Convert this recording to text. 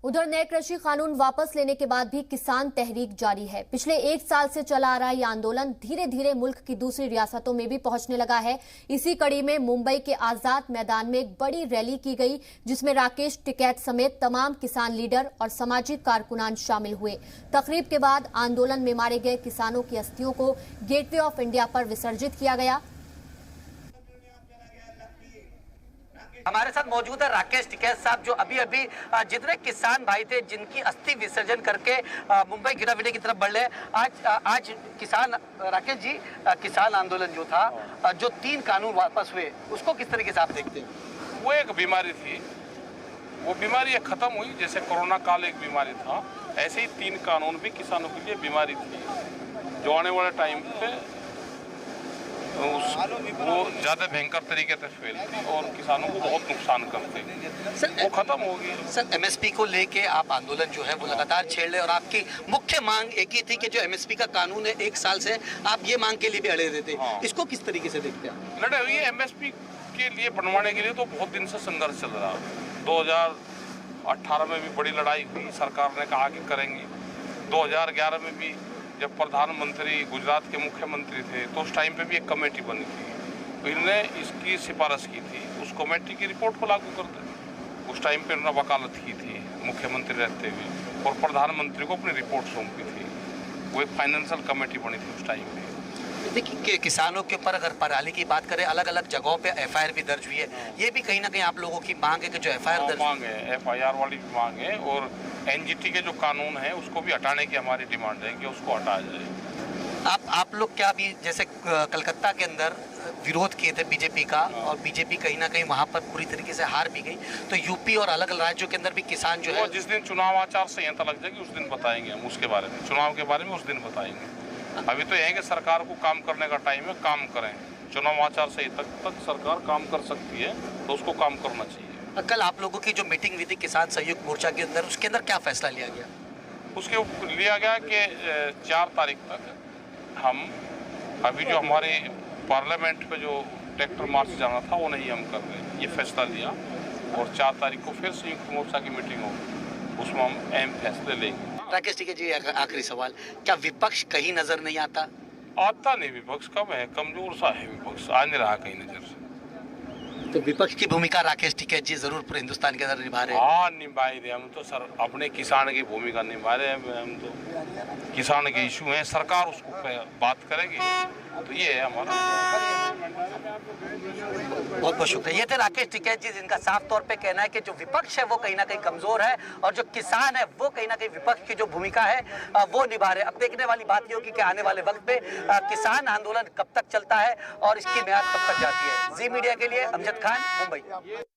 उधर नए कृषि कानून वापस लेने के बाद भी किसान तहरीक जारी है। पिछले एक साल से चला आ रहा ये आंदोलन धीरे धीरे मुल्क की दूसरी रियासतों में भी पहुंचने लगा है। इसी कड़ी में मुंबई के आजाद मैदान में एक बड़ी रैली की गई, जिसमें राकेश टिकैत समेत तमाम किसान लीडर और सामाजिक कारकुनान शामिल हुए। तकरीब के बाद आंदोलन में मारे गए किसानों की अस्थियों को गेटवे ऑफ इंडिया पर विसर्जित किया गया। हमारे साथ मौजूद है राकेश टिकैत साहब, जो अभी अभी जितने किसान भाई थे जिनकी अस्थि विसर्जन करके मुंबई गिरावटी की तरफ बढ़ रहे। आज किसान राकेश जी, किसान आंदोलन जो था, जो 3 कानून वापस हुए, उसको किस तरीके से आप देखते हैं? वो एक बीमारी थी, वो बीमारी खत्म हुई। जैसे कोरोना काल एक बीमारी था, ऐसे ही 3 कानून भी किसानों के लिए बीमारी थी, जो आने वाले टाइम पे वो ज़्यादा भयंकर तरीके से फैलती और किसानों को बहुत नुकसान करते। वो खत्म हो गई। सर, एमएसपी को लेके आप आंदोलन जो है वो लगातार छेड़ रहे और आपकी मुख्य मांग एक ही थी कि जो एमएसपी का कानून है, 1 साल से आप ये मांग के लिए भी अड़े रहते। हाँ। इसको किस तरीके से देखते हैं? लड़े हुई एमएसपी के लिए बनवाने के लिए तो बहुत दिन से संघर्ष चल रहा है। 2018 में भी बड़ी लड़ाई हुई, सरकार ने कहा कि करेंगे। 2011 में भी जब प्रधानमंत्री गुजरात के मुख्यमंत्री थे तो उस टाइम पे भी एक कमेटी बनी थी, तो इन्होंने इसकी सिफारिश की थी, उस कमेटी की रिपोर्ट को लागू करते। उस टाइम पे उन्होंने वकालत की थी मुख्यमंत्री रहते हुए और प्रधानमंत्री को अपनी रिपोर्ट सौंपी थी। वो एक फाइनेंशियल कमेटी बनी थी उस टाइम पे। देखिए, किसानों के ऊपर अगर पराली की बात करें, अलग अलग जगहों पे एफआईआर भी दर्ज हुई है। ये भी कहीं ना कहीं आप लोगों की मांग है कि जो एफआईआर दर्ज मांग है, एफआईआर वाली भी मांग है, और एनजीटी के जो कानून है उसको भी हटाने की हमारी डिमांड है कि उसको हटाया जाए। आप लोग क्या भी जैसे कलकत्ता के अंदर विरोध किए थे बीजेपी का, और बीजेपी कहीं ना कहीं वहाँ पर पूरी तरीके से हार भी गई, तो यूपी और अलग अलग राज्यों के अंदर भी किसान जो है, जिस दिन चुनाव आचार संहिता लग जाएगी उस दिन बताएंगे हम उसके बारे में, चुनाव के बारे में उस दिन बताएंगे। अभी तो यह है कि सरकार को काम करने का टाइम है, काम करें। चुनाव आचार संहिता तक सरकार काम कर सकती है तो उसको काम करना चाहिए। कल आप लोगों की जो मीटिंग हुई थी किसान सहयोग मोर्चा के अंदर, उसके अंदर क्या फैसला लिया गया? उसके लिया गया कि 4 तारीख तक हम, अभी जो हमारे पार्लियामेंट पे जो ट्रैक्टर मार्च जाना था वो नहीं हम कर रहे, ये फैसला लिया। और 4 तारीख को फिर संयुक्त मोर्चा की मीटिंग होगी, उसमें हम अहम फैसले लेंगे। राकेश टिकैत जी, आखिरी सवाल, क्या विपक्ष कहीं नजर नहीं आता? आता नहीं, विपक्ष कम है, कमजोर सा है विपक्ष, आ नहीं रहा कहीं नजर से। तो विपक्ष की भूमिका राकेश टिकैत जी जरूर पूरे हिंदुस्तान के अंदर निभा रहे हैं। हाँ, निभा रहे। हम तो सर अपने किसान की भूमिका निभा रहे हैं। हम तो किसान के इशू हैं, सरकार उसको बात करेगी, तो ये है हमारा। बहुत बहुत शुक्रिया। ये थे राकेश टिकैत जी, जिनका साफ तौर पे कहना है कि जो विपक्ष है वो कहीं ना कहीं कमजोर है और जो किसान है वो कहीं ना कहीं विपक्ष की जो भूमिका है वो निभा रहे। अब देखने वाली बात ये होगी कि आने वाले वक्त पे किसान आंदोलन कब तक चलता है और इसकी मियाद कब तक जाती है। जी मीडिया के लिए अमजद खान, मुंबई।